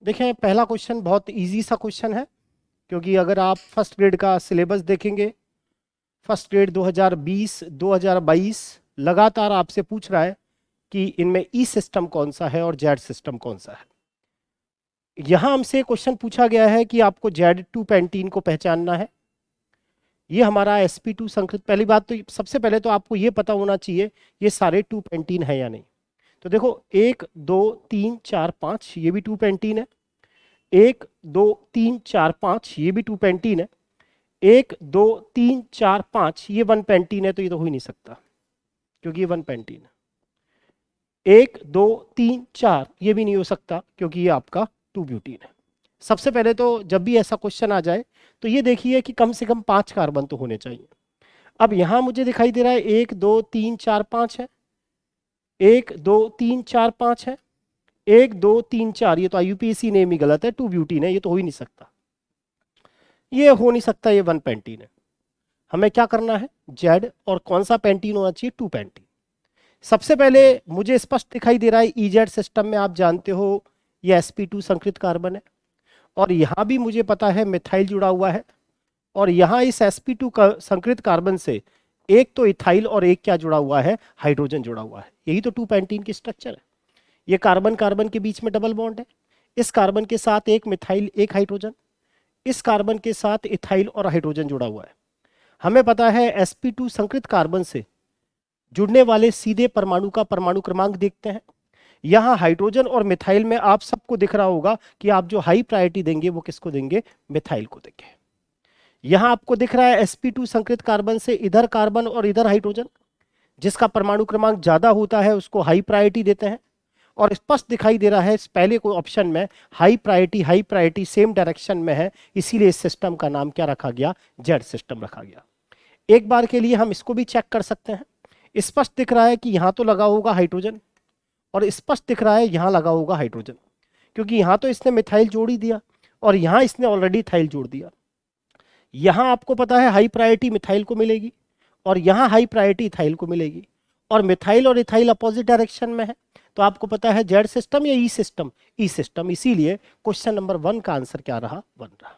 देखें, पहला क्वेश्चन बहुत इजी सा क्वेश्चन है, क्योंकि अगर आप फर्स्ट ग्रेड का सिलेबस देखेंगे, फर्स्ट ग्रेड 2020-2022 लगातार आपसे पूछ रहा है कि इनमें ई सिस्टम कौन सा है और जेड सिस्टम कौन सा है। यहाँ हमसे क्वेश्चन पूछा गया है कि आपको जेड 2 पेंटीन को पहचानना है। ये हमारा sp2 संकृत। पहली बात तो सबसे पहले तो आपको ये पता होना चाहिए ये सारे 2 पेंटीन है या नहीं। तो देखो 1 2 3 4 5 ये भी 2 पेंटीन है, 1 2 3 4 5 ये भी 2 पेंटीन है, 1 2 3 4 5 ये 1 पेंटीन है। तो ये तो हो ही नहीं सकता क्योंकि ये 1 पेंटीन है। 1 2 3 4 ये भी नहीं हो सकता क्योंकि ये आपका 2 ब्यूटीन है। सबसे पहले तो जब भी ऐसा क्वेश्चन आ जाए तो ये देखिए कि कम से कम 5 कार्बन तो होने चाहिए। अब यहां मुझे दिखाई दे रहा है 1 2 3 4 5 है, 1 2 3 4 5 है, 1 2 3 4। ये तो IUPAC नेम ही गलत है, 2 ब्यूटीन है, ये तो हो ही नहीं सकता। ये हो नहीं सकता, ये 1 पेंटीन है। हमें क्या करना है, जेड और कौन सा पेंटीन होना चाहिए, 2 पेंटीन। सबसे पहले मुझे स्पष्ट दिखाई दे रहा है EZ सिस्टम में आप जानते हो ये sp2 संकृत कार्बन है, और यहां भी मुझे पता है मिथाइल जुड़ा हुआ है, और यहां इस sp2 का संकृत कार्बन से एक तो इथाइल और एक क्या जुड़ा हुआ है, हाइड्रोजन जुड़ा हुआ है। यही तो 2 पेंटीन की स्ट्रक्चर है। ये कार्बन कार्बन के बीच में डबल बॉन्ड है, इस कार्बन के साथ एक मिथाइल एक हाइड्रोजन, इस कार्बन के साथ इथाइल और हाइड्रोजन जुड़ा हुआ है। हमें पता है sp2 संकृत कार्बन से जुड़ने वाले सीधे परमाणु का परमाणु क्रमांक देखते हैं। यहां हाइड्रोजन और मिथाइल में आप सबको दिख रहा होगा कि आप जो हाई प्रायोरिटी देंगे वो किसको देंगे, मिथाइल को देंगे। यहां आपको दिख रहा है sp2 संकृत कार्बन से इधर कार्बन और इधर हाइड्रोजन, जिसका परमाणु क्रमांक ज्यादा होता है उसको हाई प्रायोरिटी देते हैं। और स्पष्ट दिखाई दे रहा है इस पहले को ऑप्शन में हाई प्रायोरिटी सेम डायरेक्शन में है, इसीलिए इस सिस्टम का नाम क्या रखा गया, जेड सिस्टम रखा गया। एक बार के लिए हम इसको भी चेक कर सकते हैं। स्पष्ट दिख रहा है कि यहां तो लगा होगा हाइड्रोजन, और स्पष्ट दिख रहा है यहां लगा होगा हाइड्रोजन, क्योंकि यहां तो इसने मिथाइल जोड़ ही दिया और यहां इसने ऑलरेडी थाइल जोड़ दिया। यहां आपको पता है हाई प्रायोरिटी मिथाइल को मिलेगी और यहां हाई प्रायोरिटी इथाइल को मिलेगी, और मिथाइल और इथाइल अपोजिट डायरेक्शन में है। तो आपको पता है जेड सिस्टम या ई सिस्टम, ई सिस्टम। इसीलिए क्वेश्चन नंबर 1 का आंसर क्या रहा, 1 रहा।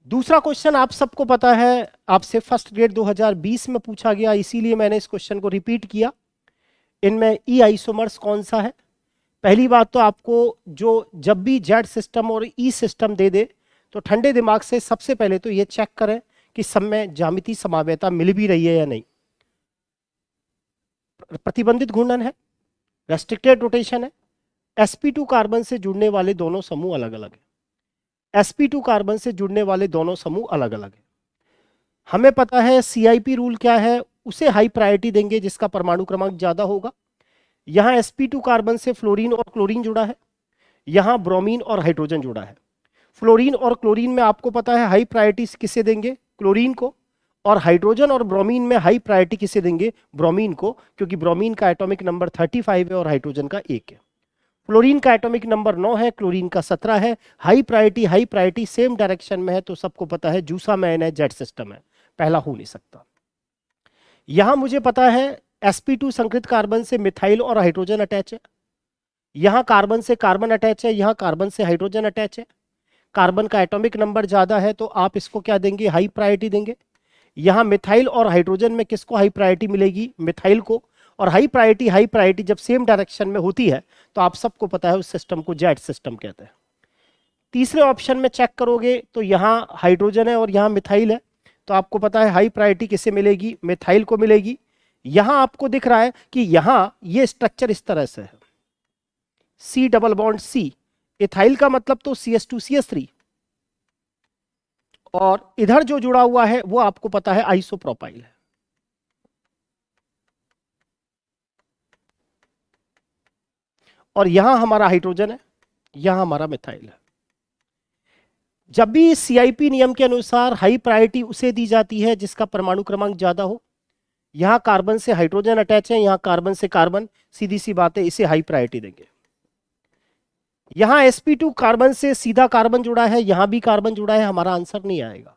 दूसरा क्वेश्चन आप सबको पता है, आपसे फर्स्ट ग्रेड 2020 में पूछा गया, इसीलिए मैंने इस क्वेश्चन को रिपीट किया। इनमें ई आइसोमर्स कौन सा है। पहली बात तो आपको जो जब भी जेड सिस्टम और ई सिस्टम दे दे तो ठंडे दिमाग से सबसे पहले तो ये चेक करें कि सब में ज्यामितीय समावेयता मिल भी रही है या नहीं। प्रतिबंधित घूर्णन है, रेस्ट्रिक्टेड रोटेशन है, sp2 कार्बन से जुड़ने वाले दोनों समूह अलग अलग है, sp2 कार्बन से जुड़ने वाले दोनों समूह अलग अलग है। हमें पता है CIP रूल क्या है, उसे हाई प्रायोरिटी देंगे जिसका परमाणु क्रमांक ज्यादा होगा। यहां sp2 कार्बन से फ्लोरीन और क्लोरीन जुड़ा है, यहां ब्रोमीन और हाइड्रोजन जुड़ा है। फ्लोरीन और क्लोरीन में आपको पता है हाई प्रायोरिटी किसे देंगे, क्लोरीन को, और हाइड्रोजन और ब्रोमीन में हाई प्रायोरिटी किसे देंगे, ब्रोमीन को, क्योंकि ब्रोमीन का एटॉमिक नंबर 35 है और हाइड्रोजन का 1 है। फ्लोरीन का एटॉमिक नंबर 9 है, क्लोरीन का 17 है। हाई प्रायोरिटी सेम डायरेक्शन में है, तो सबको पता है जूसा मैन है, जेड सिस्टम है, पहला हो नहीं सकता। यहां मुझे पता है sp2 संकृत कार्बन से मिथाइल और हाइड्रोजन अटैच है, यहां कार्बन से कार्बन अटैच है, यहां कार्बन से हाइड्रोजन अटैच है। कार्बन का एटॉमिक नंबर ज्यादा है तो आप इसको क्या देंगे, हाई प्रायोरिटी देंगे। यहां मिथाइल और हाइड्रोजन में किसको हाई प्रायोरिटी मिलेगी, मिथाइल को। और हाई प्रायोरिटी जब सेम डायरेक्शन में होती है तो आप सबको पता है उस सिस्टम को जेड सिस्टम कहते हैं। तीसरे ऑप्शन में चेक करोगे तो यहां हाइड्रोजन है और यहां मिथाइल है, तो आपको पता है हाई प्रायोरिटी किसे मिलेगी, मिथाइल को मिलेगी। यहां आपको दिख रहा है कि यहां ये स्ट्रक्चर इस तरह से है, C double bond C, ethyl का मतलब तो CH2CH3, और इधर जो जुड़ा हुआ है वो आपको पता है आइसोप्रोपाइल है। और यहां हमारा हाइड्रोजन है, यहां हमारा मिथाइल है। जब भी CIP नियम के अनुसार हाई प्रायोरिटी उसे दी जाती है जिसका परमाणु क्रमांक ज्यादा हो। यहां कार्बन से हाइड्रोजन अटैच है, यहां कार्बन से कार्बन, सीधी सी बात है, इसे हाई प्रायोरिटी देंगे। यहां sp2 कार्बन से सीधा कार्बन जुड़ा है, यहां भी कार्बन जुड़ा है, हमारा आंसर नहीं आएगा।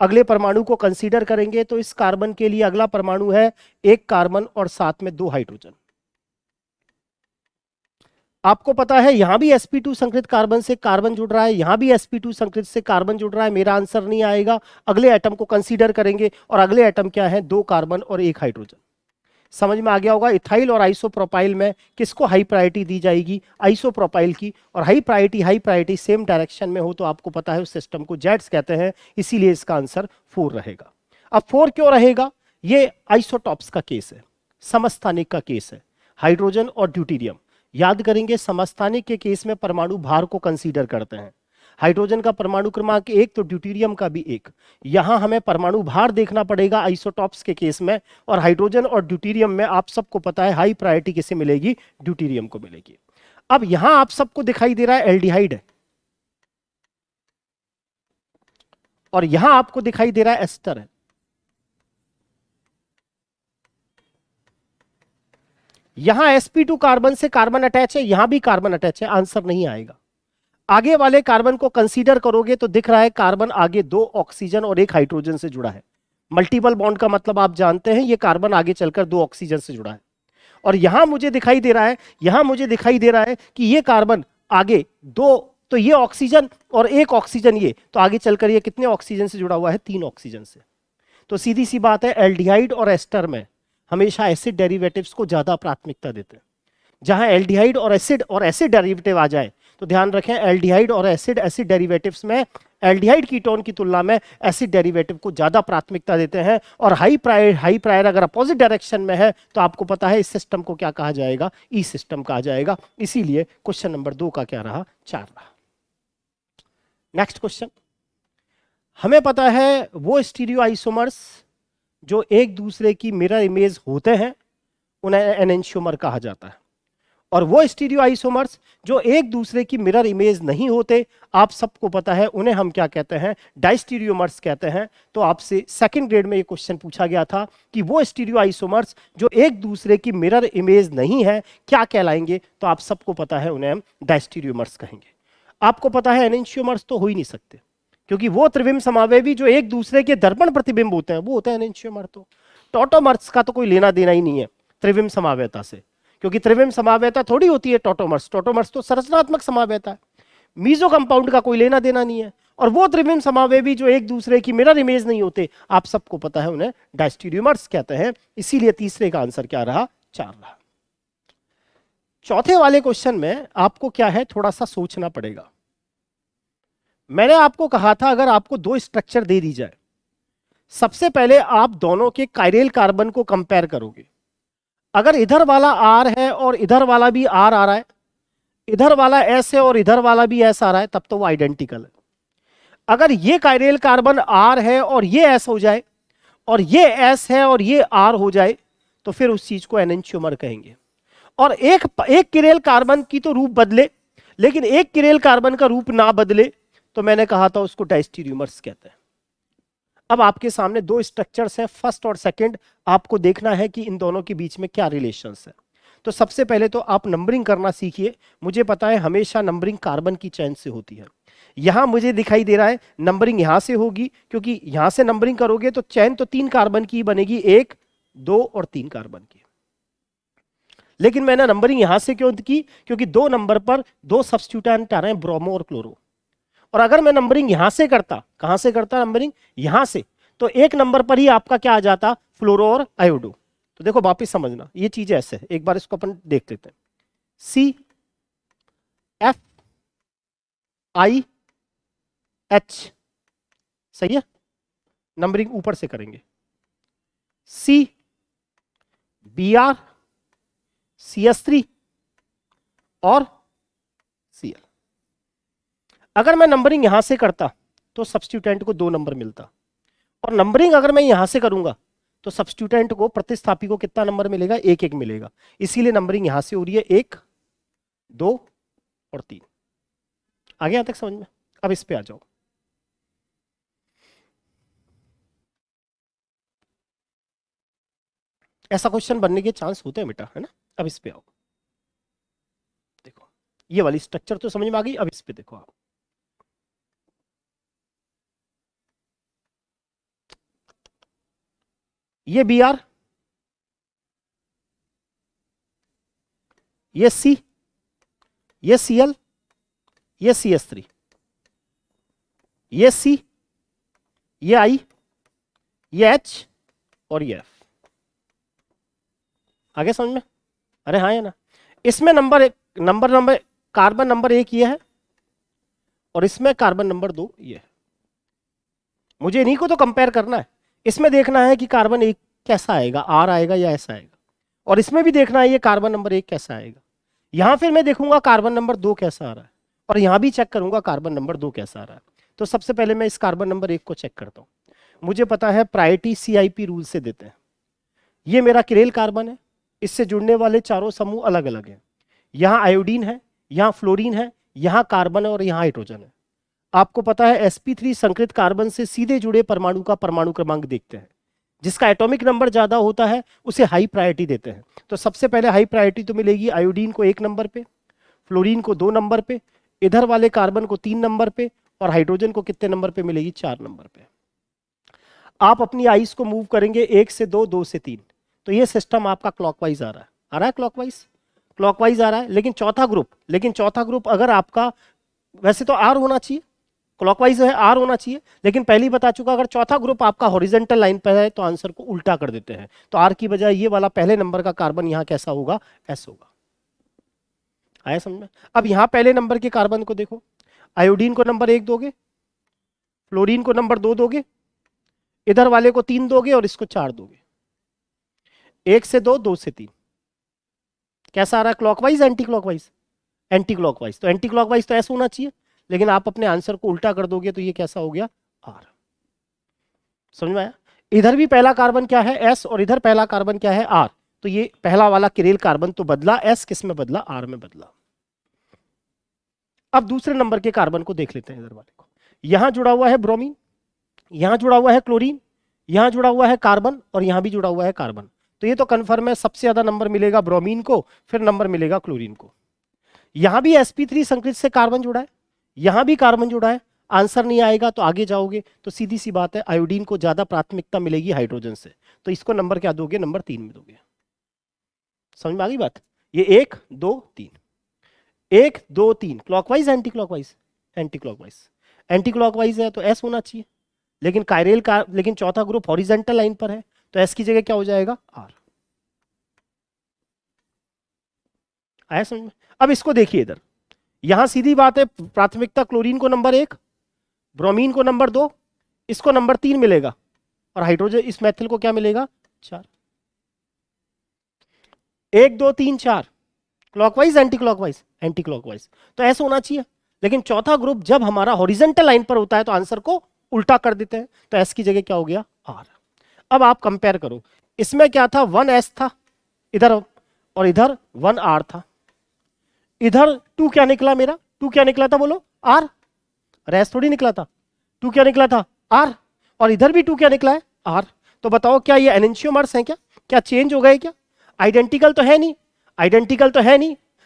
अगले परमाणु को कंसीडर करेंगे तो इस कार्बन के लिए अगला परमाणु है एक कार्बन और साथ में 2 हाइड्रोजन। आपको पता है यहां भी sp2 संकरित कार्बन से कार्बन जुड़ रहा है, यहां भी sp2 संकरित से कार्बन जुड़ रहा है। मेरा आंसर नहीं आएगा, अगले एटम को कंसीडर करेंगे और अगले एटम क्या है, 2 कार्बन और 1 हाइड्रोजन। समझ में आ गया होगा। इथाइल और आइसोप्रोपाइल में किसको हाई प्रायोरिटी दी जाएगी, आइसोप्रोपाइल की। और हाई प्रायोरिटी सेम डायरेक्शन में हो तो आपको पता है उस सिस्टम को जेट्स कहते हैं, इसीलिए इसका आंसर 4 रहेगा। अब 4 क्यों रहेगा, ये आइसोटॉप्स का केस है, समस्थानिक का केस है, हाइड्रोजन और ड्यूटेरियम। याद करेंगे समस्थानिक के केस में परमाणु भार को कंसीडर करते हैं, हाइड्रोजन का परमाणु क्रमांक 1 तो ड्यूटेरियम का भी 1। यहां हमें परमाणु भार देखना पड़ेगा आइसोटॉप्स के केस में, और हाइड्रोजन और ड्यूटेरियम में आप सबको पता है हाई प्रायोरिटी किसे मिलेगी, ड्यूटेरियम को मिलेगी। अब यहां आप सबको दिखाई दे रहा है एल्डिहाइड है, और यहां आपको दिखाई दे रहा है एस्टर है। यहां sp2 कार्बन से कार्बन अटैच है, यहां भी कार्बन अटैच है, आंसर नहीं आएगा। आगे वाले कार्बन को कंसीडर करोगे तो दिख रहा है कार्बन आगे 2 ऑक्सीजन और 1 हाइड्रोजन से जुड़ा है। मल्टीपल बॉन्ड का मतलब आप जानते हैं, ये कार्बन आगे चलकर 2 ऑक्सीजन से जुड़ा है। और यहां मुझे दिखाई दे रहा है, यहां मुझे दिखाई दे रहा है कि ये कार्बन आगे 2, तो ये ऑक्सीजन और 1 ऑक्सीजन, ये तो आगे चलकर ये कितने ऑक्सीजन से जुड़ा हुआ है, 3 ऑक्सीजन से। तो सीधी सी बात है, एल्डिहाइड और एस्टर में हमेशा एसिड डेरिवेटिव्स को ज्यादा प्राथमिकता देते हैं। जहां एल्डिहाइड और एसिड डेरिवेटिव आ जाए तो ध्यान रखें, एल्डिहाइड और एसिड डेरिवेटिव्स में एल्डिहाइड कीटोन की तुलना में एसिड डेरिवेटिव को ज्यादा प्राथमिकता देते हैं। और हाई प्रायर अगर अपोजिट डायरेक्शन में है तो आपको पता है इस सिस्टम को क्या कहा जाएगा, ई सिस्टम कहा जाएगा। इसीलिए क्वेश्चन नंबर 2 का क्या रहा, 4 रहा। नेक्स्ट क्वेश्चन, हमें पता है वो स्टीरियो आइसोमर्स जो एक दूसरे की मिरर इमेज होते हैं उन्हें एनेंशियोमर कहा जाता है, और वो स्टीरियो आइसोमर्स जो एक दूसरे की मिरर इमेज नहीं होते, आप सबको पता है उन्हें हम क्या कहते हैं, डाइस्टीरियोमर्स कहते हैं। तो आपसे सेकंड ग्रेड में ये क्वेश्चन पूछा गया था कि वो स्टीरियो आइसोमर्स जो एक दूसरे की मिरर इमेज नहीं है क्या कहलाएंगे, तो आप सबको पता है उन्हें हम डाइस्टीरियोमर्स कहेंगे। आपको पता है एनेंशियोमर्स तो हो ही नहीं सकते, क्योंकि वो त्रिविम समावेवी जो एक दूसरे के दर्पण प्रतिबिंब होते हैं वो होते हैं एनेंशियोमर। तो टॉटोमर्स का तो कोई लेना देना ही नहीं है त्रिविम समावेता से, क्योंकि त्रिविम समावेता थोड़ी होती है टॉटोमर्स, टॉटोमर्स तो संरचनात्मक समावेता है। मीजो कंपाउंड का कोई लेना देना नहीं है। और वो त्रिविम समावेवी जो एक दूसरे की मिरर इमेज नहीं होते, आप सबको पता है उन्हें डायस्टीरियोमर्स कहते हैं। इसीलिए तीसरे का आंसर क्या रहा, 4 रहा। चौथे वाले क्वेश्चन में आपको क्या है, थोड़ा सा सोचना पड़ेगा। मैंने आपको कहा था अगर आपको 2 स्ट्रक्चर दे दी जाए, सबसे पहले आप दोनों के कायरल कार्बन को कंपेयर करोगे। अगर इधर वाला आर है और इधर वाला भी आर आ रहा है, इधर वाला एस है और इधर वाला भी एस आ रहा है, तब तो वो आइडेंटिकल है। अगर ये कायरल कार्बन आर है और ये एस हो जाए, और ये एस है और ये आर हो जाए, तो फिर उस चीज को एनेंशियोमर कहेंगे। और एक किरेल कार्बन की तो रूप बदले, लेकिन एक किरेल कार्बन का रूप ना बदले, तो मैंने कहा था उसको डायस्टीरियोमर्स कहते हैं। अब आपके सामने 2 स्ट्रक्चर्स हैं, फर्स्ट और सेकंड। आपको देखना है कि इन दोनों के बीच में क्या रिलेशंस है। तो सबसे पहले तो आप नंबरिंग करना सीखिए। मुझे पता है हमेशा नंबरिंग कार्बन की चेन से होती है। यहां मुझे दिखाई दे रहा है नंबरिंग यहां से होगी, क्योंकि यहां से नंबरिंग करोगे तो चेन तो 3 कार्बन की बनेगी, 1, 2 और 3 कार्बन की। लेकिन मैंने नंबरिंग यहां से क्यों की, क्योंकि 2 नंबर पर 2 सब्स्टिट्यूटेंट आ रहे हैं, ब्रोमो और क्लोरो। और अगर मैं नंबरिंग यहां से करता, कहां से करता नंबरिंग, यहां से, तो 1 नंबर पर ही आपका क्या आ जाता, फ्लोरो और आयोडो। तो देखो वापिस समझना, ये चीजें ऐसे है, एक बार इसको अपन देख लेते हैं। सी एफ आई एच, सही है, नंबरिंग ऊपर से करेंगे। C B R C S 3 और सी एल। अगर मैं नंबरिंग यहां से करता तो सब्स्टिट्यूटेंट को 2 नंबर मिलता, और नंबरिंग अगर मैं यहां से करूंगा तो सब्स्टिट्यूटेंट को, प्रतिस्थापी को कितना नंबर मिलेगा, 1-1 मिलेगा। इसीलिए नंबरिंग यहां से हो रही है 1, 2 और 3। आगे यहां तक समझ में? अब इस पे आ जाओ। ऐसा क्वेश्चन बनने के चांस होते हैं बेटा, है ना। अब इस पे आओ, देखो ये वाली स्ट्रक्चर तो समझ में आ गई। अब इस पे देखो आप, ये बी आर, ये सी ये Cl, ये CH3, ये C, ये I, ये H और ये F। आगे समझ में? अरे हाँ, है ना। इसमें नंबर कार्बन नंबर 1 ये है और इसमें कार्बन नंबर 2 ये है। मुझे इन्हीं को तो कंपेयर करना है। इसमें देखना है कि कार्बन 1 कैसा आएगा, R आएगा या S आएगा, और इसमें भी देखना है ये कार्बन नंबर 1 कैसा आएगा। यहां फिर मैं देखूंगा कार्बन नंबर 2 कैसा आ रहा है, और यहां भी चेक करूंगा कार्बन नंबर 2 कैसा आ रहा है। तो सबसे पहले मैं इस कार्बन नंबर 1 को चेक करता हूं। मुझे पता है प्रायोरिटी CIP रूल से देते हैं। ये मेरा किरेल कार्बन है, इससे जुड़ने वाले चारों समूह अलग अलग हैं। यहाँ आयोडीन है, यहाँ फ्लोरीन है, यहाँ कार्बन है और यहाँ हाइड्रोजन है। आपको पता है sp3 संकृत कार्बन से सीधे जुड़े परमाणु का परमाणु क्रमांक देखते हैं। जिसका एटॉमिक नंबर ज्यादा होता है उसे हाई प्रायोरिटी देते हैं। तो सबसे पहले हाई प्रायोरिटी तो मिलेगी आयोडीन को 1 नंबर पे, फ्लोरीन को 2 नंबर पे, इधर वाले कार्बन को 3 नंबर पे, और हाइड्रोजन को कितने नंबर पे मिलेगी? 4 नंबर पे। आप अपनी आइस को मूव करेंगे 1 से 2, 2 से 3, तो ये सिस्टम आपका क्लॉकवाइज आ रहा है क्लॉकवाइज आ रहा है। लेकिन चौथा ग्रुप अगर आपका, वैसे तो R होना चाहिए, क्लॉकवाइज है, R होना चाहिए, लेकिन पहले ही बता चुका अगर चौथा ग्रुप आपका हॉरिजॉन्टल लाइन पर है तो आंसर को उल्टा कर देते हैं। तो R की बजाय ये वाला पहले नंबर का कार्बन यहां कैसा होगा? S होगा। आया समझ में? अब यहां पहले नंबर के कार्बन को देखो, आयोडीन को नंबर 1 दोगे, फ्लोरीन को नंबर 2 दोगे, इधर वाले को 3 दोगे और इसको 4 दोगे। 1 से 2, 2 से 3 कैसा आ रहा है? Clockwise, anti clockwise? Anti clockwise. तो एंटी क्लॉकवाइज तो ऐसा होना चाहिए, लेकिन आप अपने आंसर को उल्टा कर दोगे तो ये कैसा हो गया? R। समझ में आया? इधर भी पहला कार्बन क्या है? S, और इधर पहला कार्बन क्या है? R। तो ये पहला वाला किरेल कार्बन तो बदला, S किस में बदला? R में बदला। अब दूसरे नंबर के कार्बन को देख लेते हैं। इधर वाले को, यहां जुड़ा हुआ है ब्रोमीन, यहां जुड़ा हुआ है क्लोरीन, यहां जुड़ा हुआ है कार्बन, और यहां भी जुड़ा हुआ है कार्बन। तो ये तो कंफर्म है, सबसे ज्यादा नंबर मिलेगा ब्रोमीन को, फिर नंबर मिलेगा क्लोरीन को। यहां भी sp3 संकृत से कार्बन जुड़ा है, यहां भी कार्बन जुड़ा है। आंसर नहीं आएगा तो आगे जाओगे तो सीधी सी बात है, आयोडीन को ज्यादा प्राथमिकता मिलेगी हाइड्रोजन से, तो इसको नंबर क्या दोगे? नंबर 3 में दोगे। समझ में आ गई बात? ये 1 2 3, 1 2 3, clockwise anti clockwise? Anti clockwise. Anti clockwise है तो S होना चाहिए, लेकिन चौथा ग्रुप हॉरिजॉन्टल लाइन पर है, तो S की जगह क्या हो जाएगा? R। आया समझ में? अब इसको देखिए, इधर यहां सीधी बात है, प्राथमिकता क्लोरीन को नंबर 1, ब्रोमीन को नंबर 2, इसको नंबर 3 मिलेगा, और हाइड्रोजन इस मेथिल को क्या मिलेगा? 4। 1 2 3 4, clockwise anti clockwise? Anti clockwise. तो ऐसा होना चाहिए, लेकिन चौथा ग्रुप जब हमारा हॉरिजॉन्टल लाइन पर होता है तो आंसर को उल्टा कर देते हैं, तो S की जगह क्या हो गया? R। अब आप कंपेयर करो, इसमें क्या था? 1S था इधर, और इधर 1R था। इधर 2 क्या निकला मेरा? 2 क्या निकला था बोलो? R। अरे S थोड़ी निकला था, 2 क्या निकला था? R। और इधर भी 2 क्या निकला है? R। तो बताओ क्या ये एनेंशियोमर्स हैं? क्या चेंज हो गए? क्या आइडेंटिकल तो है नहीं?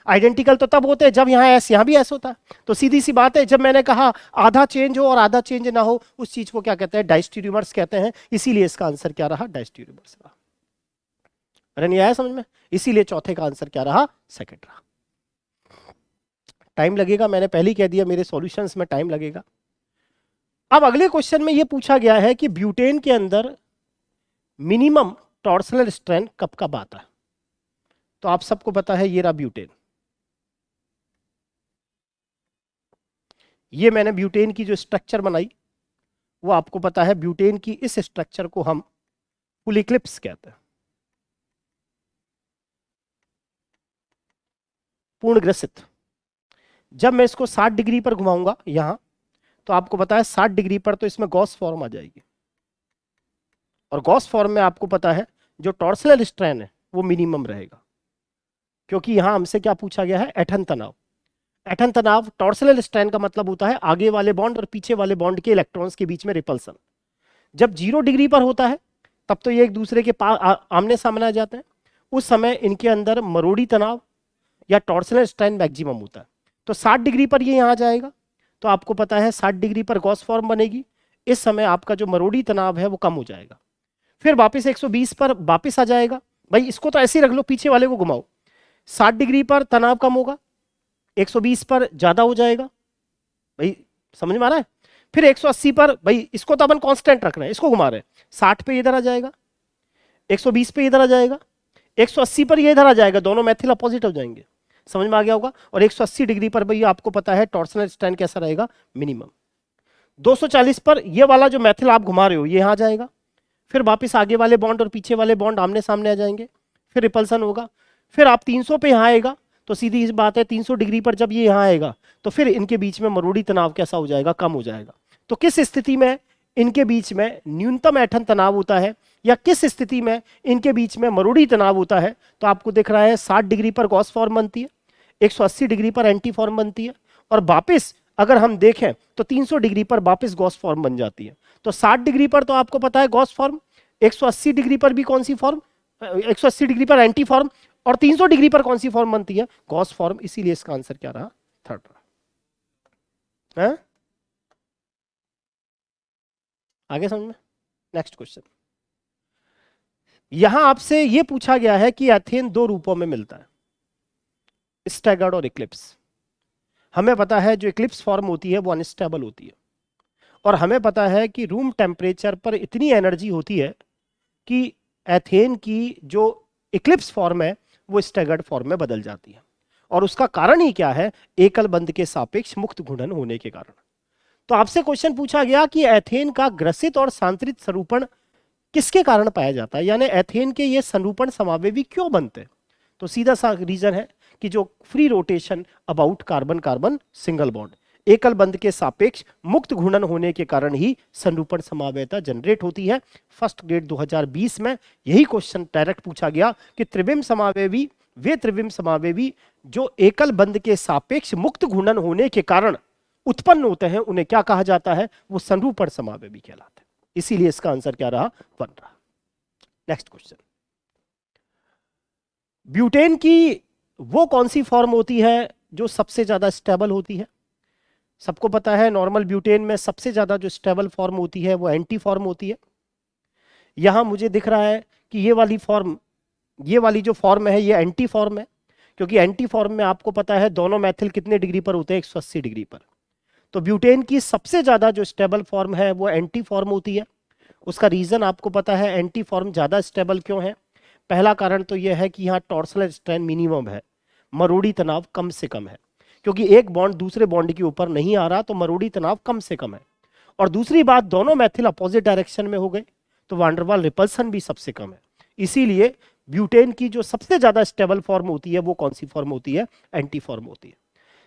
आइडेंटिकल तो तब होते हैं जब यहाँ S, यहाँ भी S होता है। तो सीधी सी बात है, जब मैंने कहा आधा चेंज हो और आधा चेंज ना हो, उस चीज को क्या कहते हैं? डायस्टीरियोमर्स कहते हैं। इसीलिए इसका आंसर क्या रहा? डायस्टीरियोमर्स रहा। अरे नहीं आया समझ में? इसीलिए चौथे का आंसर क्या रहा? सेकंड रहा। टाइम लगेगा, मैंने पहले ही कह दिया, मेरे सॉल्यूशंस में टाइम लगेगा। अब अगले क्वेश्चन में यह पूछा गया है कि ब्यूटेन के अंदर मिनिमम टॉर्सनल स्ट्रेंथ कब कब आता है? तो आप सबको पता है ये रहा ब्यूटेन। ये मैंने ब्यूटेन की जो स्ट्रक्चर बनाई वो आपको पता है, ब्यूटेन की इस स्ट्रक्चर को हम फुल इक्लिप्स कहते हैं, पूर्ण ग्रसित। जब मैं इसको 60 डिग्री पर घुमाऊंगा यहां, तो आपको पता है 60 डिग्री पर तो इसमें गॉस फॉर्म आ जाएगी, और गॉस फॉर्म में आपको पता है जो टॉर्सनल स्ट्रेन है वो मिनिमम रहेगा, क्योंकि यहां हमसे क्या पूछा गया है? ऐंठन तनाव। ऐंठन तनाव, टॉर्सनल स्ट्रेन का मतलब होता है आगे वाले बॉन्ड और पीछे वाले बॉन्ड के इलेक्ट्रॉन्स के बीच में रिपल्सन। जब 0 डिग्री पर होता है तब तो ये एक दूसरे के आमने सामने आ जाते हैं, उस समय इनके अंदर मरोड़ी तनाव या टॉर्सनल स्ट्रेन मैक्सिमम होता है। तो 60 डिग्री पर ये यहाँ जाएगा, तो आपको पता है 60 डिग्री पर गॉस फॉर्म बनेगी। इस समय आपका जो मरोड़ी तनाव है वो कम हो जाएगा, फिर वापस 120 पर वापस आ जाएगा। भाई इसको तो ऐसे ही रख लो, पीछे वाले को घुमाओ। 60 डिग्री पर तनाव कम होगा, 120 पर ज्यादा हो जाएगा, भाई समझ में आ रहा है। फिर 180 पर, भाई इसको तो अपन कांस्टेंट रख रहे हैं, इसको घुमा रहे हैं, 60 पे इधर आ जाएगा, 120 पे इधर आ जाएगा, 180 पर ये इधर आ जाएगा, दोनों मैथिल अपोजिट हो जाएंगे, समझ में आ गया होगा। और 180 डिग्री पर भाई आपको पता है टॉर्सनल स्ट्रैंड कैसा रहेगा, मिनिमम। 240 पर ये वाला जो मैथिल आप घुमा रहे हो ये यहां आ जाएगा, फिर वापस आगे वाले बॉन्ड और पीछे वाले बॉन्ड आमने सामने आ जाएंगे, फिर रिपल्सन होगा। फिर आप 300 पे यहाँ आएगा, तो सीधी इस बात है 300 डिग्री पर जब ये यहाँ आएगा तो फिर इनके बीच में मरोड़ी तनाव कैसा हो जाएगा, कम हो जाएगा। तो किस स्थिति में इनके बीच में न्यूनतम ऐठन तनाव होता है या किस स्थिति में इनके बीच में मरोड़ी तनाव होता है, तो आपको दिख रहा है 60 डिग्री पर गॉस फॉर्म बनती है, 180 डिग्री पर एंटी फॉर्म बनती है, और वापस अगर हम देखें तो 300 डिग्री पर वापस गॉस फॉर्म बन जाती है। तो 60 डिग्री पर तो आपको पता है गॉस फॉर्म, 180 डिग्री पर भी कौन सी फॉर्म, 180 डिग्री पर एंटी फॉर्म, और 300 डिग्री पर कौन सी फॉर्म बनती है, गॉस फॉर्म। इसीलिए इसका आंसर क्या रहा, थर्ड रहा है। आगे समझ में। नेक्स्ट क्वेश्चन, यहां आपसे यह पूछा गया है कि एथेन दो रूपों में मिलता है, स्टैगर्ड और इक्लिप्स। हमें पता है जो इक्लिप्स फॉर्म होती है वो अनस्टेबल होती है, और हमें पता है कि रूम टेम्परेचर पर इतनी एनर्जी होती है कि एथेन की जो इक्लिप्स फॉर्म है वो स्टैगर्ड फॉर्म में बदल जाती है। और उसका कारण ही क्या है, एकल बंध के सापेक्ष मुक्त घूर्णन होने के कारण। तो आपसे क्वेश्चन पूछा गया कि एथेन का ग्रसित और सांतरित संरूपण किसके कारण पाया जाता है, यानी एथेन के ये संरूपण समावेवी क्यों बनते हैं। तो सीधा सा रीजन है कि जो free rotation about carbon carbon single bond, एकल बंध के सापेक्ष मुक्त घूर्णन होने के कारण ही संरूपण समावेयता जनरेट होती है। फर्स्ट ग्रेड 2020 में यही क्वेश्चन डायरेक्ट पूछा गया कि त्रिविम समावेवी, वे त्रिविम समावेवी जो एकल बंध के सापेक्ष मुक्त घूर्णन होने के कारण उत्पन्न होते हैं उन्हें क्या कहा जाता है, वो संरूपण समावेवी कहलाते हैं। इसीलिए इसका आंसर क्या रहा, 1 रहा। नेक्स्ट क्वेश्चन, ब्यूटेन की वो कौन सी फॉर्म होती है जो सबसे ज्यादा स्टेबल होती है। सबको पता है नॉर्मल ब्यूटेन में सबसे ज्यादा जो स्टेबल फॉर्म होती है वो एंटी फॉर्म होती है। यहां मुझे दिख रहा है कि ये वाली फॉर्म, ये वाली जो फॉर्म है ये एंटी फॉर्म है, क्योंकि एंटी फॉर्म में आपको पता है दोनों मैथिल कितने डिग्री पर होते हैं, 180 डिग्री पर। तो ब्यूटेन की सबसे ज्यादा जो स्टेबल फॉर्म है वो एंटी फॉर्म होती है। उसका रीजन आपको पता है, एंटी फॉर्म ज्यादा स्टेबल क्यों है। पहला कारण तो यह है कि यहाँ टॉर्सनल स्ट्रेन मिनिमम है, मरोड़ी तनाव कम से कम है, क्योंकि एक बॉन्ड दूसरे बॉन्ड के ऊपर नहीं आ रहा तो मरोड़ी तनाव कम से कम है। और दूसरी बात, दोनों मैथिल अपोजिट डायरेक्शन में हो गए तो वांडरवाल रिपल्सन भी सबसे कम है। इसीलिए ब्यूटेन की जो सबसे ज्यादा स्टेबल फॉर्म होती है वो कौन सी फॉर्म होती है, एंटी फॉर्म होती है।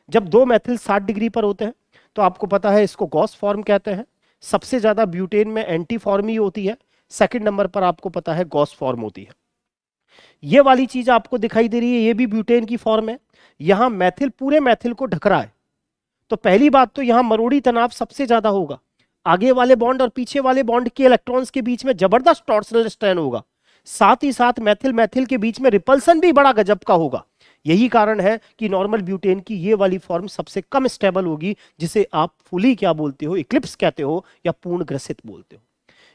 जब दो मैथिल 60 डिग्री पर होते हैं तो आपको पता है इसको गॉस फॉर्म कहते हैं। सबसे ज्यादा ब्यूटेन में एंटी फॉर्म ही होती है, सेकंड नंबर पर आपको पता है गॉस फॉर्म होती है। ये वाली चीज आपको दिखाई दे रही है, ये भी ब्यूटेन की फॉर्म है। यहां मैथिल पूरे मैथिल को ढक रहा है, तो पहली बात तो यहां मरोड़ी तनाव सबसे ज्यादा होगा, आगे वाले बॉन्ड और पीछे वाले बॉन्ड के इलेक्ट्रॉन्स के बीच में जबरदस्त टॉर्सनल स्ट्रेन होगा, साथ ही साथ मैथिल मैथिल के बीच में रिपल्सन भी बड़ा गजब का होगा। यही कारण है कि नॉर्मल ब्यूटेन की ये वाली फॉर्म सबसे कम स्टेबल होगी, जिसे आप फुली क्या बोलते हो, इक्लिप्स कहते हो या पूर्ण ग्रसित बोलते हो।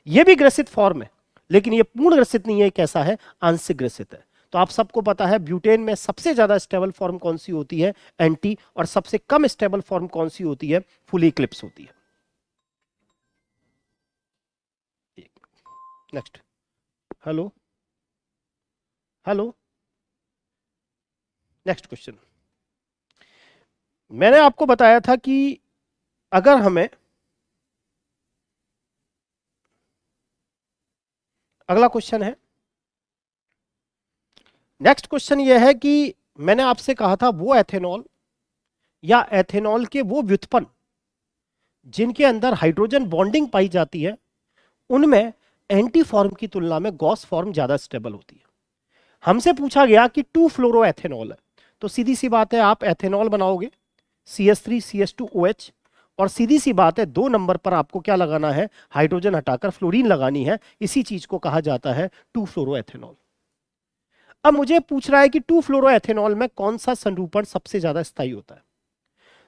ये भी ग्रसित फॉर्म है, लेकिन ये पूर्ण ग्रसित नहीं है, कैसा है, आंशिक ग्रसित है। तो आप सबको पता है ब्यूटेन में सबसे ज्यादा स्टेबल फॉर्म कौन सी होती है, एंटी, और सबसे कम स्टेबल फॉर्म कौन सी होती है, फुली इक्लिप्स होती है। Next, hello hello, next question. मैंने आपको बताया था कि अगर हमें, अगला क्वेश्चन है, नेक्स्ट क्वेश्चन यह है कि मैंने आपसे कहा था वो एथेनॉल या एथेनॉल के वो व्युत्पन्न जिनके अंदर हाइड्रोजन बॉन्डिंग पाई जाती है, उनमें एंटी फॉर्म की तुलना में गॉस फॉर्म ज्यादा स्टेबल होती है। हमसे पूछा गया कि 2 फ्लोरो एथेनॉल है, तो सीधी सी बात है आप एथेनॉल बनाओगे CH3CH2OH, और सीधी सी बात है 2 नंबर पर आपको क्या लगाना है, हाइड्रोजन हटाकर फ्लोरीन लगानी है। इसी चीज को कहा जाता है 2 फ्लोरो एथेनॉल। अब मुझे पूछ रहा है कि 2 फ्लोरो एथेनॉल में कौन सा संरूपण सबसे ज्यादा स्थायी होता है।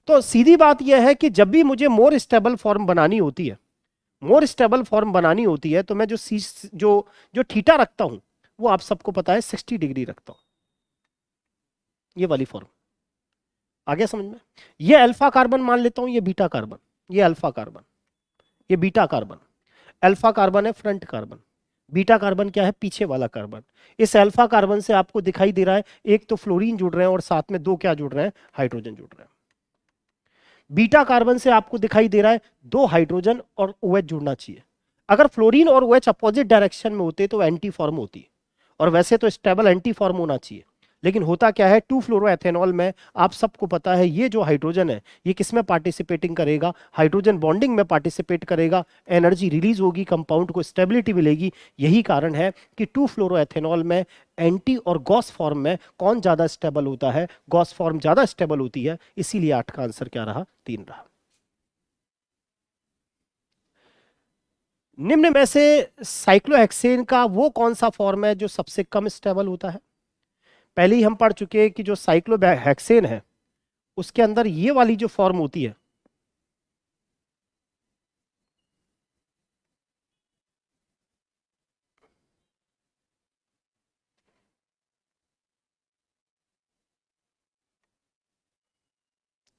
तो सीधी बात यह है कि जब भी मुझे मोर स्टेबल फॉर्म बनानी होती है, मोर स्टेबल फॉर्म बनानी होती है, तो मैं जो थीटा रखता हूं वो आप सबको पता है 60 डिग्री रखता हूं, ये वाली फॉर्म। आ गया समझ में? ये अल्फा कार्बन मान लेता हूं, ये बीटा कार्बन, ये अल्फा कार्बन, ये बीटा कार्बन। अल्फा कार्बन है फ्रंट कार्बन, बीटा कार्बन क्या है? पीछे वाला कार्बन। इस अल्फा कार्बन से आपको दिखाई दे रहा है एक तो फ्लोरीन जुड़ रहे हैं और साथ में दो क्या जुड़ रहे हैं? हाइड्रोजन जुड़ रहे हैं। बीटा कार्बन से आपको दिखाई दे रहा है दो हाइड्रोजन और OH जुड़ना चाहिए। अगर फ्लोरीन और OH अपोजिट डायरेक्शन में होते तो एंटी फॉर्म होती, और वैसे तो स्टेबल एंटी फॉर्म होना चाहिए। लेकिन होता क्या है, 2-फ्लोरोएथेनॉल में आप सबको पता है ये जो हाइड्रोजन है ये किस में पार्टिसिपेटिंग करेगा? हाइड्रोजन बॉन्डिंग में पार्टिसिपेट करेगा, एनर्जी रिलीज होगी, कंपाउंड को स्टेबिलिटी मिलेगी। यही कारण है कि 2-फ्लोरोएथेनॉल में एंटी और गॉस फॉर्म में कौन ज्यादा स्टेबल होता है? गॉस फॉर्म ज्यादा स्टेबल होती है, इसीलिए 8 का आंसर क्या रहा? 3 रहा। निम्न में से साइक्लोहेक्सेन का वो कौन सा फॉर्म है जो सबसे कम स्टेबल होता है? पहले ही हम पढ़ चुके हैं कि जो साइक्लोहेक्सेन है उसके अंदर ये वाली जो फॉर्म होती है,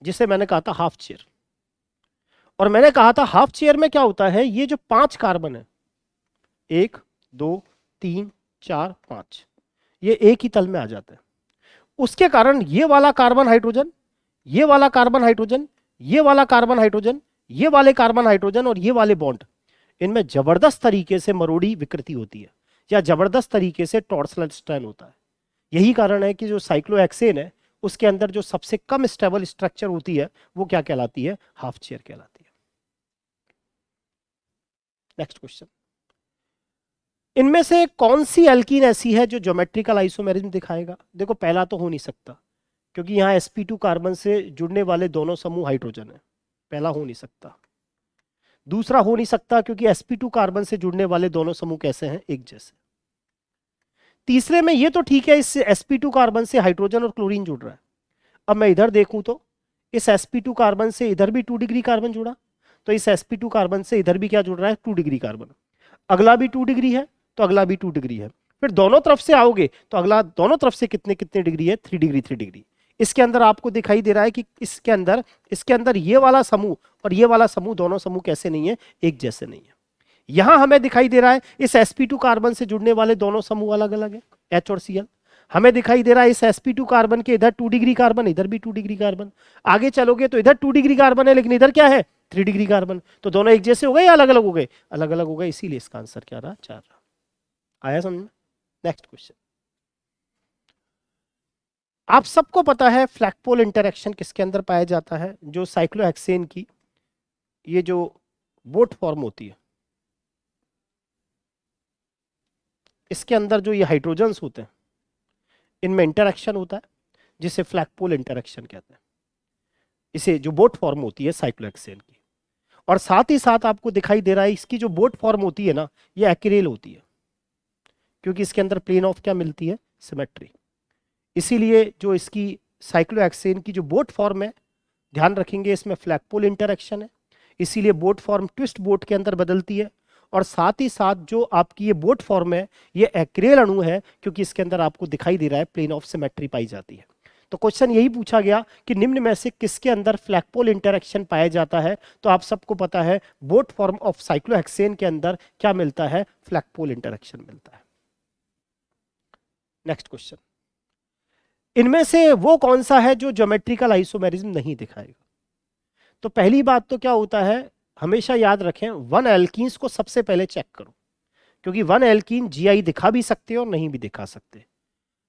जिसे मैंने कहा था हाफ चेयर, और मैंने कहा था हाफ चेयर में क्या होता है, ये जो 5 कार्बन है, 1 2 3 4 5, ये एक ही तल में आ जाते हैं। उसके कारण ये वाला कार्बन हाइड्रोजन, ये वाला कार्बन हाइड्रोजन, ये वाला कार्बन हाइड्रोजन, ये वाले कार्बन हाइड्रोजन और ये वाले बॉन्ड, इनमें जबरदस्त तरीके से मरोड़ी विकृति होती है या जबरदस्त तरीके से टॉर्सनल स्ट्रैंड होता है। यही कारण है कि जो साइक्लोहेक्सेन है उसके अंदर जो सबसे कम स्टेबल स्ट्रक्चर होती है वो क्या कहलाती है? हाफ चेयर कहलाती है। नेक्स्ट क्वेश्चन, इनमें से कौन सी एल्कीन ऐसी है जो ज्योमेट्रिकल आइसोमेरिज्म दिखाएगा? देखो पहला तो हो नहीं सकता, क्योंकि यहाँ sp2 कार्बन से जुड़ने वाले दोनों समूह हाइड्रोजन है, पहला हो नहीं सकता। दूसरा हो नहीं सकता क्योंकि sp2 कार्बन से जुड़ने वाले दोनों समूह कैसे हैं? एक जैसे। तीसरे में ये तो ठीक है, इससे sp2 कार्बन से हाइड्रोजन और क्लोरीन जुड़ रहा है। अब मैं इधर देखूं तो इस sp2 कार्बन से इधर भी 2 डिग्री कार्बन जुड़ा, तो इस sp2 कार्बन से इधर भी क्या जुड़ रहा है? 2 डिग्री कार्बन। अगला भी 2 डिग्री है तो अगला भी 2 डिग्री है। फिर दोनों तरफ से आओगे तो अगला दोनों तरफ से कितने कितने डिग्री है? 3 डिग्री 3 डिग्री। इसके अंदर आपको दिखाई दे रहा है कि इसके अंदर ये वाला समूह और ये वाला समूह, दोनों समूह कैसे नहीं है? एक जैसे नहीं है। यहां हमें दिखाई दे रहा है इस sp2 कार्बन से जुड़ने वाले दोनों समूह अलग अलग है, H और Cl। हमें दिखाई दे रहा है इस sp2 कार्बन के इधर 2 डिग्री कार्बन, इधर भी 2 डिग्री कार्बन। आगे चलोगे तो इधर 2 डिग्री कार्बन है लेकिन इधर क्या है? 3 डिग्री कार्बन। तो दोनों एक जैसे हो गए या अलग अलग हो गए? अलग अलग हो गए, इसीलिए इसका आंसर क्या रहा? 4 रहा। आया समझ में? नेक्स्ट क्वेश्चन, आप सबको पता है फ्लैगपोल इंटरेक्शन किसके अंदर पाया जाता है? जो साइक्लोहेक्सेन की ये जो बोट फॉर्म होती है, इसके अंदर जो ये हाइड्रोजन्स होते हैं इनमें इंटरेक्शन होता है, जिसे फ्लैगपोल इंटरेक्शन कहते हैं। इसे जो बोट फॉर्म होती है साइक्लोहेक्सेन की, और साथ ही साथ आपको दिखाई दे रहा है इसकी जो बोट फॉर्म होती है ना, ये एक्रेल होती है, क्योंकि इसके अंदर प्लेन ऑफ क्या मिलती है? सिमेट्री। इसीलिए जो इसकी साइक्लोहेक्सेन की जो बोट फॉर्म है, ध्यान रखेंगे इसमें फ्लैगपोल इंटरेक्शन है, इसीलिए बोट फॉर्म ट्विस्ट बोट के अंदर बदलती है। और साथ ही साथ जो आपकी ये बोट फॉर्म है ये एक्रेल अणु है, क्योंकि इसके अंदर आपको दिखाई दे रहा है प्लेन ऑफ सिमेट्री पाई जाती है। तो क्वेश्चन यही पूछा गया कि निम्न में से किसके अंदर फ्लैगपोल इंटरेक्शन पाया जाता है? तो आप सबको पता है बोट फॉर्म ऑफ साइक्लोहेक्सेन के अंदर क्या मिलता है? फ्लैगपोल इंटरेक्शन मिलता है। नेक्स्ट क्वेश्चन, इनमें से वो कौन सा है जो ज्योमेट्रिकल आइसोमेरिज्म नहीं दिखाएगा? तो पहली बात तो क्या होता है, हमेशा याद रखें 1 एल्कीन्स को सबसे पहले चेक करो, क्योंकि 1 एल्कीन जीआई दिखा भी सकते हो और नहीं भी दिखा सकते।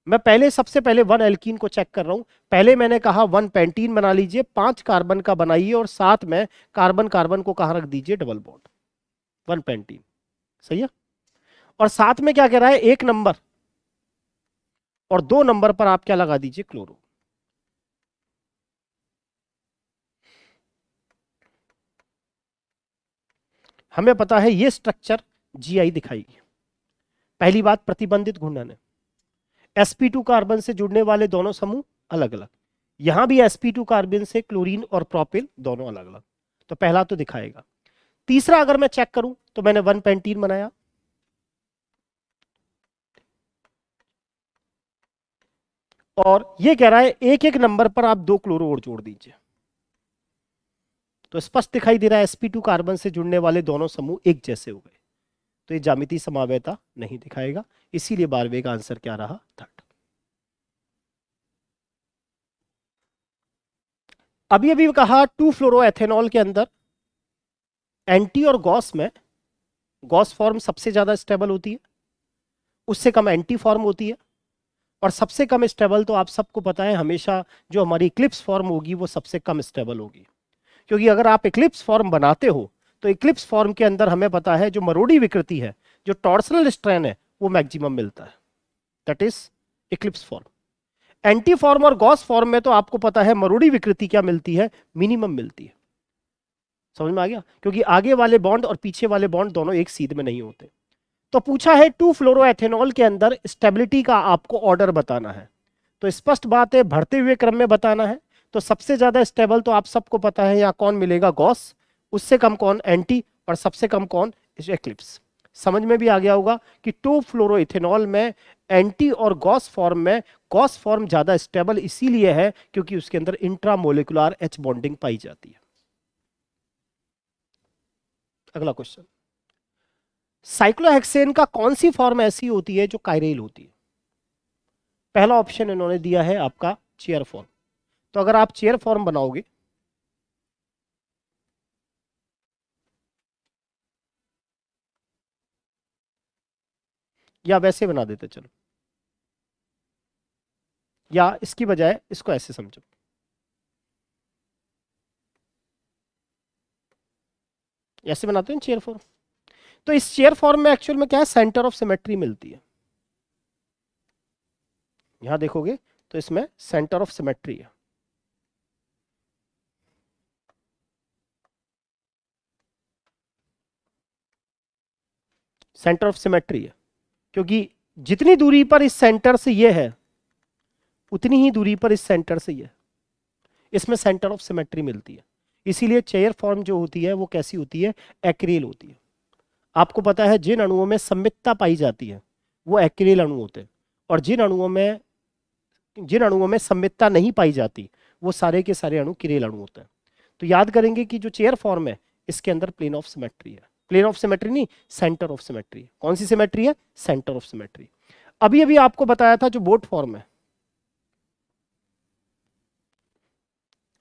मैं सबसे पहले 1 एल्कीन को चेक कर रहा हूं। पहले मैंने कहा 1 पेंटीन बना लीजिए, 5 कार्बन का बनाइए और साथ में कार्बन कार्बन को कहां रख दीजिए? Double bond, 1 pentene. सही है। और साथ में क्या कह रहा है? 1 नंबर और 2 नंबर पर आप क्या लगा दीजिए? क्लोरो। हमें पता है ये स्ट्रक्चर जीआई दिखाएगी। पहली बात, प्रतिबंधित घूर्णन है, sp2 कार्बन से जुड़ने वाले दोनों समूह अलग अलग। यहां भी sp2 कार्बन से क्लोरीन और प्रोपिल दोनों अलग अलग, तो पहला तो दिखाएगा। तीसरा अगर मैं चेक करूं तो मैंने 1 पेंटीन बनाया, और ये कह रहा है एक एक नंबर पर आप 2 क्लोरो और जोड़ दीजिए। तो स्पष्ट दिखाई दे रहा है sp2 कार्बन से जुड़ने वाले दोनों समूह एक जैसे हो गए, तो ये ज्यामितीय समवायता नहीं दिखाएगा, इसीलिए 12वें का आंसर क्या रहा? थर्ड। अभी अभी कहा 2 फ्लोरोएथेनॉल के अंदर एंटी और गॉस में गॉस फॉर्म सबसे ज्यादा स्टेबल होती है, उससे कम एंटी फॉर्म होती है, और सबसे कम स्टेबल तो आप सबको पता है हमेशा जो हमारी इक्लिप्स फॉर्म होगी वो सबसे कम स्टेबल होगी, क्योंकि अगर आप इक्लिप्स फॉर्म बनाते हो तो इक्लिप्स फॉर्म के अंदर हमें पता है जो मरोड़ी विकृति है, जो टॉर्सनल स्ट्रेन है, वो मैक्सिमम मिलता है, that is Eclipse form. Anti form और गॉस फॉर्म में तो आपको पता है मरोड़ी विकृति क्या मिलती है? मिनिमम मिलती है। समझ में आ गया? क्योंकि आगे वाले बॉन्ड और पीछे वाले बॉन्ड दोनों एक सीध में नहीं होते। तो पूछा है 2 फ्लोरोएथेनॉल के अंदर स्टेबिलिटी का आपको ऑर्डर बताना है, तो स्पष्ट बात है बढ़ते हुए क्रम में बताना है। तो सबसे ज्यादा स्टेबल तो आप सबको पता है यहाँ कौन मिलेगा? गॉस, उससे कम कौन? एंटी, और सबसे कम कौन? एक्लिप्स। समझ में भी आ गया होगा कि 2 फ्लोरोइथेनॉल में एंटी और गॉस फॉर्म में गॉस फॉर्म ज्यादा स्टेबल इसीलिए है क्योंकि उसके अंदर इंट्रामोलिकुलर एच बॉन्डिंग पाई जाती है। अगला क्वेश्चन, साइक्लोहेक्सेन का कौन सी फॉर्म ऐसी होती है जो कायरेल होती है? पहला ऑप्शन इन्होंने दिया है आपका चेयर फॉर्म। तो अगर आप चेयर फॉर्म बनाओगे या वैसे बना देते, चलो, या इसकी बजाय इसको ऐसे समझो, ऐसे बनाते हैं चेयर फॉर्म। तो इस चेयर फॉर्म में एक्चुअल में क्या है? सेंटर ऑफ सिमेट्री मिलती है। यहां देखोगे तो इसमें सेंटर ऑफ सिमेट्री है। सेंटर ऑफ सिमेट्री है क्योंकि जितनी दूरी पर इस सेंटर से ये है उतनी ही दूरी पर इस सेंटर से ये, इसमें सेंटर ऑफ सिमेट्री मिलती है। इसीलिए चेयर फॉर्म जो होती है वो कैसी होती है? एक्रेल होती है। आपको पता है जिन अणुओं में सममितता पाई जाती है वो एक्रेल अणु होते हैं, और जिन अणुओं में सममितता नहीं पाई जाती वो सारे के सारे अणु किरेल अणु होते हैं। तो याद करेंगे कि जो चेयर फॉर्म है इसके अंदर प्लेन ऑफ सिमेट्री है। प्लेन ऑफ सिमेट्री नहीं, सेंटर ऑफ सिमेट्री है। कौन सी सिमेट्री है? Centre of symmetry. अभी अभी आपको बताया था जो बोट फॉर्म है,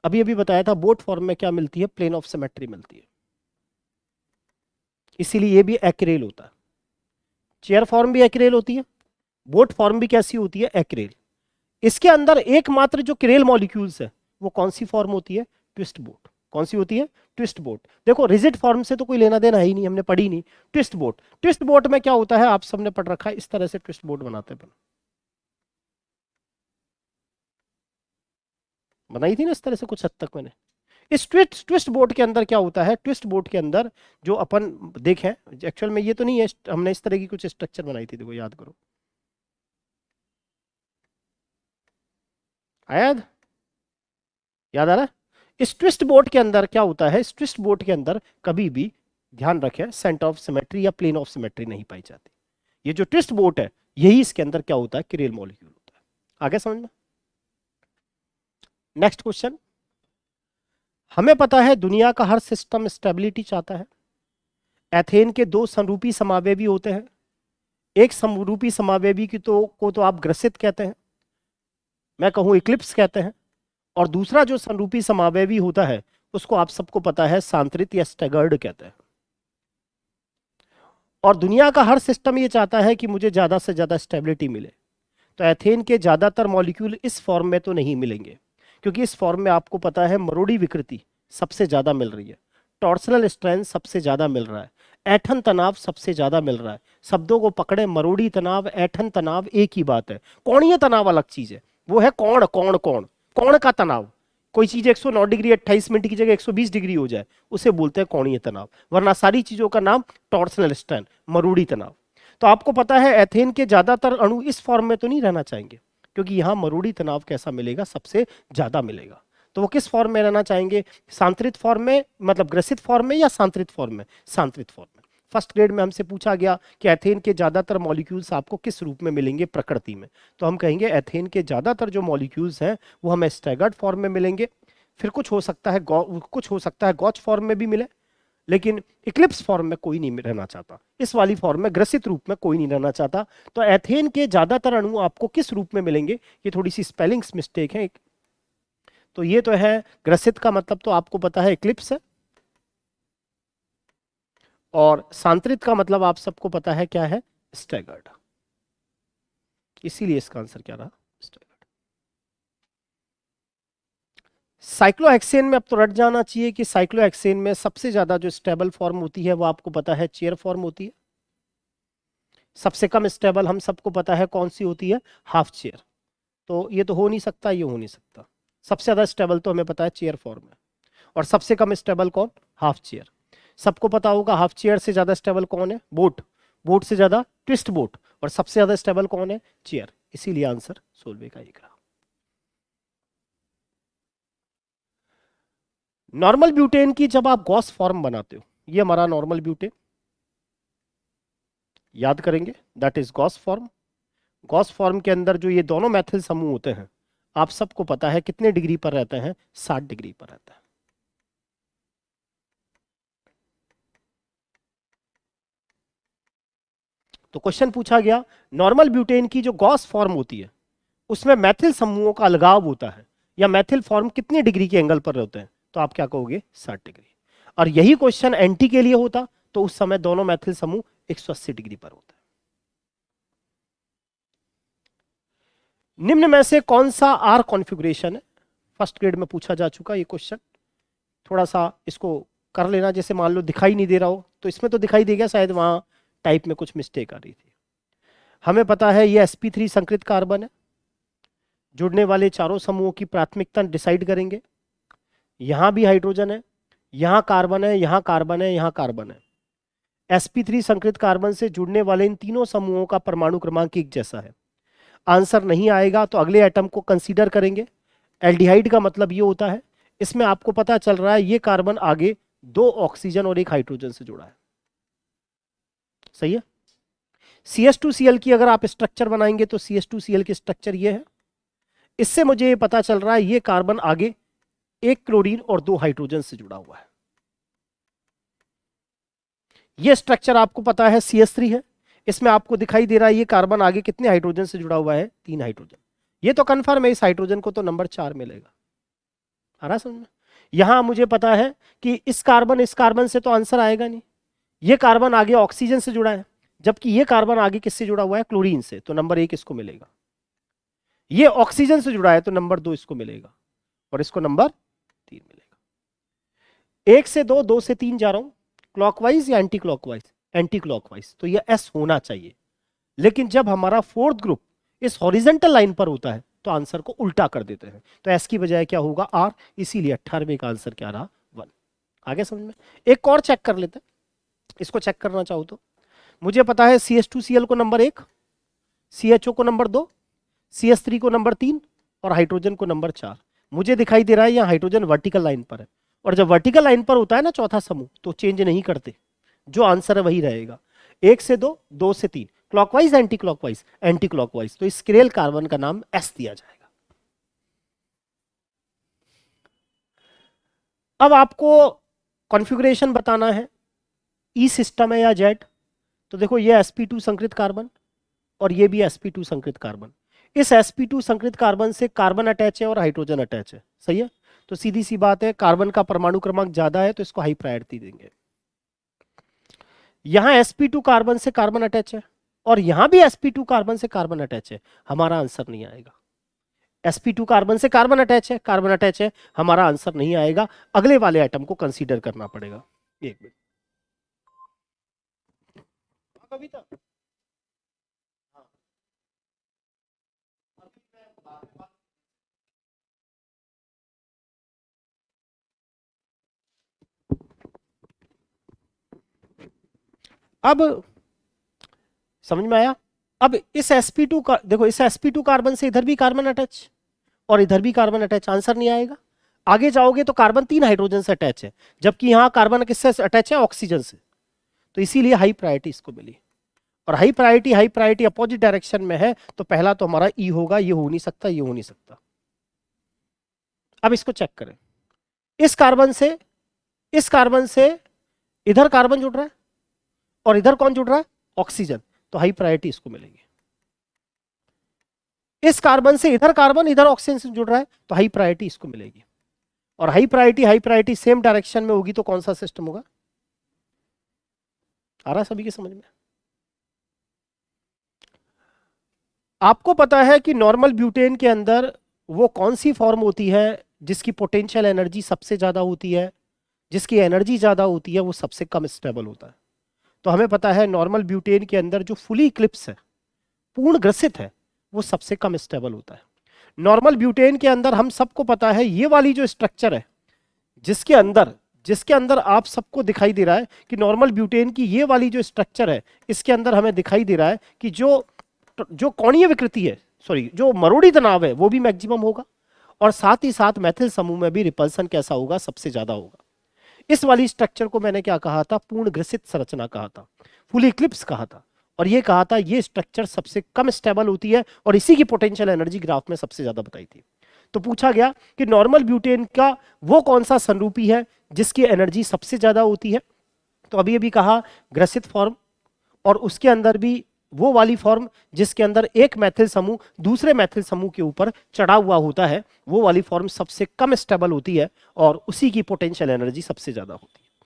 अभी अभी बताया था बोट फॉर्म में क्या मिलती है? प्लेन ऑफ सिमेट्री मिलती है, इसीलिए ये भी एक्रेल होता है। चेयर फॉर्म भी एक्रेल होती है, बोट फॉर्म भी कैसी होती है? एक्रेल। इसके अंदर एकमात्र जो किरेल मॉलिक्यूल्स है वो कौन सी फॉर्म होती है? Twist boat. कौन सी होती है? Twist boat. देखो रिजिड फॉर्म से तो कोई लेना देना है ही नहीं, हमने पढ़ी नहीं। ट्विस्ट बोट, ट्विस्ट बोट में क्या होता है आप सबने पढ़ रखा है, इस तरह से ट्विस्ट बोट बनाते हैं, बनाई थी ना इस तरह से कुछ हद तक मैंने। इस ट्विस्ट बोट के अंदर क्या होता है? ट्विस्ट बोट के अंदर जो अपन देखें, एक्चुअल में ये तो नहीं है, हमने इस तरह की कुछ स्ट्रक्चर बनाई थी, देखो याद करो, आया याद आ रहा है? इस ट्विस्ट बोट के अंदर क्या होता है? इस ट्विस्ट बोट के अंदर कभी भी ध्यान रखें सेंटर ऑफ सिमेट्री या प्लेन ऑफ सिमेट्री नहीं पाई जाती। ये जो ट्विस्ट बोट है यही इसके अंदर क्या होता है? किरेल मॉलिक्यूल होता है। आगे समझ में? नेक्स्ट क्वेश्चन, हमें पता है दुनिया का हर सिस्टम स्टेबिलिटी चाहता है। एथेन के 2 समरूपी समावेवी होते हैं। एक समरूपी समावेवी की को तो आप ग्रसित कहते हैं, मैं कहूं इक्लिप्स कहते हैं, और दूसरा जो समरूपी समावेवी होता है उसको आप सबको पता है सांतरित या स्टैगर्ड कहते हैं। और दुनिया का हर सिस्टम ये चाहता है कि मुझे ज्यादा से ज्यादा स्टेबिलिटी मिले। तो एथेन के ज्यादातर मॉलिक्यूल इस फॉर्म में तो नहीं मिलेंगे, क्योंकि इस फॉर्म में आपको पता है मरोड़ी विकृति सबसे ज्यादा मिल रही है, टॉर्सनल स्ट्रेन सबसे ज्यादा मिल रहा है, ऐठन तनाव सबसे ज्यादा मिल रहा है। शब्दों को पकड़े, मरोड़ी तनाव, ऐठन तनाव एक ही बात है। कोणीय तनाव अलग चीज है, वो है कोण कोण कोण कोण का तनाव। कोई चीज 109 डिग्री 28 मिनट की जगह 120 डिग्री हो जाए उसे बोलते हैं कोणीय तनाव, वरना सारी चीजों का नाम टॉर्सनल स्ट्रेन, मरोड़ी तनाव। तो आपको पता है एथेन के ज्यादातर अणु इस फॉर्म में तो नहीं रहना चाहेंगे, क्योंकि यहां मरोड़ी तनाव कैसा मिलेगा? सबसे ज्यादा मिलेगा। तो वो किस फॉर्म में रहना चाहेंगे? सांतरित फॉर्म में, मतलब ग्रसित फॉर्म में या सांतरित फॉर्म में? सांतरित फॉर्म में। फर्स्ट ग्रेड में हमसे पूछा गया कि एथेन के ज्यादातर मॉलिक्यूल्स आपको किस रूप में मिलेंगे प्रकृति में, तो हम कहेंगे एथेन के ज्यादातर जो मॉलिक्यूल्स हैं वो हमें स्टैगर्ड फॉर्म में मिलेंगे। फिर कुछ हो सकता है गॉच फॉर्म में भी मिले, लेकिन इक्लिप्स फॉर्म में कोई नहीं रहना चाहता, इस वाली फॉर्म में ग्रसित रूप में कोई नहीं रहना चाहता। तो एथेन के ज्यादातर अणु आपको किस रूप में मिलेंगे, ये थोड़ी सी स्पेलिंग्स मिस्टेक है। तो ये तो है ग्रसित का मतलब तो आपको पता है इक्लिप्स है, और सांतरित का मतलब आप सबको पता है क्या है, स्टैगर्ड। इसीलिए इसका आंसर क्या रहा, स्टैगर्ड। साइक्लोहेक्सेन में अब तो रट जाना चाहिए कि साइक्लोहेक्सेन में सबसे ज्यादा जो स्टेबल फॉर्म होती है वो आपको पता है चेयर फॉर्म होती है। सबसे कम स्टेबल हम सबको पता है कौन सी होती है, हाफ चेयर। तो ये तो हो नहीं सकता, ये हो नहीं सकता। सबसे ज्यादा स्टेबल तो हमें पता है चेयर फॉर्म है, और सबसे कम स्टेबल कौन, हाफ चेयर। सबको पता होगा हाफ चेयर से ज्यादा स्टेबल कौन है, बोट। बोट से ज्यादा ट्विस्ट बोट, और सबसे ज्यादा स्टेबल कौन है, चेयर। इसीलिए आंसर 16 का एक रहा। नॉर्मल ब्यूटेन की जब आप गॉस फॉर्म बनाते हो, ये हमारा नॉर्मल ब्यूटेन, याद करेंगे that is Gauss form. Gauss form के अंदर जो ये दोनों मैथिल समूह होते हैं, आप सबको पता है कितने डिग्री पर रहते हैं, 60 डिग्री पर रहता है। तो क्वेश्चन पूछा गया नॉर्मल ब्यूटेन की जो गॉस फॉर्म होती है उसमें मैथिल समूहों का अलगाव होता है, या मैथिल फॉर्म कितने डिग्री के एंगल पर रहते हैं, तो आप क्या कहोगे, 60 डिग्री। और यही क्वेश्चन एंटी के लिए होता तो उस समय दोनों मैथिल समूह 180 डिग्री पर होता है। निम्न में से कौन सा आर कॉन्फ़िगरेशन है, फर्स्ट ग्रेड में पूछा जा चुका ये क्वेश्चन। थोड़ा सा इसको कर लेना, जैसे मान लो दिखाई नहीं दे रहा हो, तो इसमें तो दिखाई देगा, शायद वहां टाइप में कुछ मिस्टेक आ रही थी। हमें पता है ये sp3 संकृत कार्बन है। जुड़ने वाले चारों समूहों की प्राथमिकता डिसाइड करेंगे। यहां भी हाइड्रोजन है, यहां कार्बन है, यहां कार्बन है, यहां कार्बन है। sp3 संकृत कार्बन से जुड़ने वाले इन तीनों समूहों का परमाणु क्रमांक एक जैसा है। आंसर नहीं आएगा तो अगले एटम को कंसीडर करेंगे। एल्डिहाइड का मतलब ये होता है, इसमें आपको पता चल रहा है ये कार्बन आगे 2 ऑक्सीजन और 1 हाइड्रोजन से जुड़ा है, सही है। CH2Cl की अगर आप स्ट्रक्चर बनाएंगे तो CH2Cl की स्ट्रक्चर ये है। इससे मुझे ये पता चल रहा है ये कार्बन आगे 1 क्लोरीन और 2 हाइड्रोजन से जुड़ा हुआ है। ये स्ट्रक्चर आपको पता है CH3 है। इसमें आपको दिखाई दे रहा है ये कार्बन आगे कितने हाइड्रोजन से जुड़ा हुआ है, 3 हाइड्रोजन। ये तो कंफर्म है, इस हाइड्रोजन को तो नंबर 4 मिलेगा। आ रहा समझ में। यहां मुझे पता है कि इस कार्बन से तो आंसर आएगा नहीं। ये कार्बन आगे ऑक्सीजन से जुड़ा है, जबकि ये कार्बन आगे किससे जुड़ा हुआ है, क्लोरीन से, तो नंबर 1 इसको मिलेगा। ये ऑक्सीजन से जुड़ा है तो नंबर 2 इसको मिलेगा, और इसको नंबर 3 मिलेगा। 1 से 2, 2 से 3 जा रहा हूं, क्लॉकवाइज या एंटी क्लॉकवाइज, एंटी क्लॉकवाइज, तो ये S होना चाहिए। लेकिन जब हमारा फोर्थ ग्रुप इस हॉरिजेंटल लाइन पर होता है तो आंसर को उल्टा कर देते हैं, तो S की बजाय क्या होगा, R। इसीलिए 18वें का आंसर क्या रहा, 1। आगे समझ में। एक और चेक कर लेते हैं, इसको चेक करना चाहो तो। मुझे पता है CH2Cl को नंबर 1, CHO को नंबर 2, CH3 को नंबर 3 और हाइड्रोजन को नंबर 4। मुझे दिखाई दे रहा है यहाँ हाइड्रोजन वर्टिकल लाइन पर है, और जब वर्टिकल लाइन पर होता है ना चौथा समूह, तो चेंज नहीं करते, जो आंसर है वही रहेगा। 1 से 2, 2 से 3, clockwise anti clockwise, anti clockwise, तो इस स्क्रेल कार्बन का नाम S दिया जाएगा। अब आपको कॉन्फ़िगरेशन बताना है, ई सिस्टम है या जेड। तो देखो ये sp2 संकृत कार्बन और ये भी sp2 संकृत कार्बन। इस sp2 संकृत कार्बन से कार्बन अटैच है और हाइड्रोजन अटैच है, सही है। तो सीधी सी बात है, कार्बन का परमाणु क्रमांक ज्यादा है तो इसको हाई प्रायोरिटी देंगे। यहां sp2 कार्बन से कार्बन अटैच है और यहां भी sp2 कार्बन से कार्बन अटैच है, हमारा आंसर नहीं आएगा। sp2 कार्बन से कार्बन अटैच है, हमारा आंसर नहीं आएगा। अगले वाले एटम को कंसीडर करना पड़ेगा। एक मिनट, कविता अब समझ में आया। अब इस sp2 का देखो, इस sp2 कार्बन से इधर भी कार्बन अटैच और इधर भी कार्बन अटैच, आंसर नहीं आएगा। आगे जाओगे तो कार्बन 3 हाइड्रोजन से अटैच है, जबकि यहां कार्बन किससे अटैच है, ऑक्सीजन से। तो इसीलिए हाई प्रायोरिटी इसको मिली। और हाई प्रायोरिटी अपोजिट डायरेक्शन में है, तो पहला तो हमारा ई होगा, ये हो नहीं सकता, ये हो नहीं सकता। अब इसको चेक करें, इस कार्बन से इधर कार्बन जुड़ रहा है और इधर कौन जुड़ रहा है, ऑक्सीजन, तो हाई प्रायोरिटी इसको मिलेगी। इस कार्बन से इधर कार्बन, इधर ऑक्सीजन से जुड़ रहा है, तो हाई प्रायोरिटी इसको मिलेगी। और हाई प्रायोरिटी सेम डायरेक्शन में होगी, तो कौन सा सिस्टम होगा? आ रहा है सभी के समझ में? आपको पता है कि नॉर्मल ब्यूटेन के अंदर वो कौन सी फॉर्म होती है जिसकी पोटेंशियल एनर्जी सबसे ज्यादा होती है, जिसकी एनर्जी ज्यादा होती है, वो सबसे कम स्टेबल होता है। तो हमें पता है नॉर्मल ब्यूटेन के अंदर जो फुली इक्लिप्स है, पूर्ण ग्रसित है, वो सबसे कम स्टेबल होता है। नॉर्मल ब्यूटेन के अंदर हम सबको पता है ये वाली जो स्ट्रक्चर है, जिसके अंदर आप सबको दिखाई दे रहा है कि नॉर्मल ब्यूटेन की ये वाली जो स्ट्रक्चर है, इसके अंदर हमें दिखाई दे रहा है कि जो कोणीय विकृति है, जो मरोड़ी तनाव है, वो भी मैक्सिमम होगा। और साथ ही साथ मैथिल समूह में भी रिपल्सन कैसा होगा, सबसे ज्यादा होगा। इस वाली स्ट्रक्चर को मैंने क्या कहा था, पूर्ण ग्रसित संरचना कहा था, फुली इक्लिप्स कहा था। और ये कहा था ये स्ट्रक्चर सबसे कम स्टेबल होती है और इसी की पोटेंशियल एनर्जी ग्राफ में सबसे ज्यादा बताई थी। तो पूछा गया कि नॉर्मल ब्यूटेन का वो कौन सा संरूपी है जिसकी एनर्जी सबसे ज्यादा होती है। तो अभी अभी कहा ग्रसित फॉर्म, और उसके अंदर भी वो वाली फॉर्म जिसके अंदर एक मैथिल समूह दूसरे मैथिल समूह के ऊपर चढ़ा हुआ होता है, वो वाली फॉर्म सबसे कम स्टेबल होती है और उसी की पोटेंशियल एनर्जी सबसे ज्यादा होती है।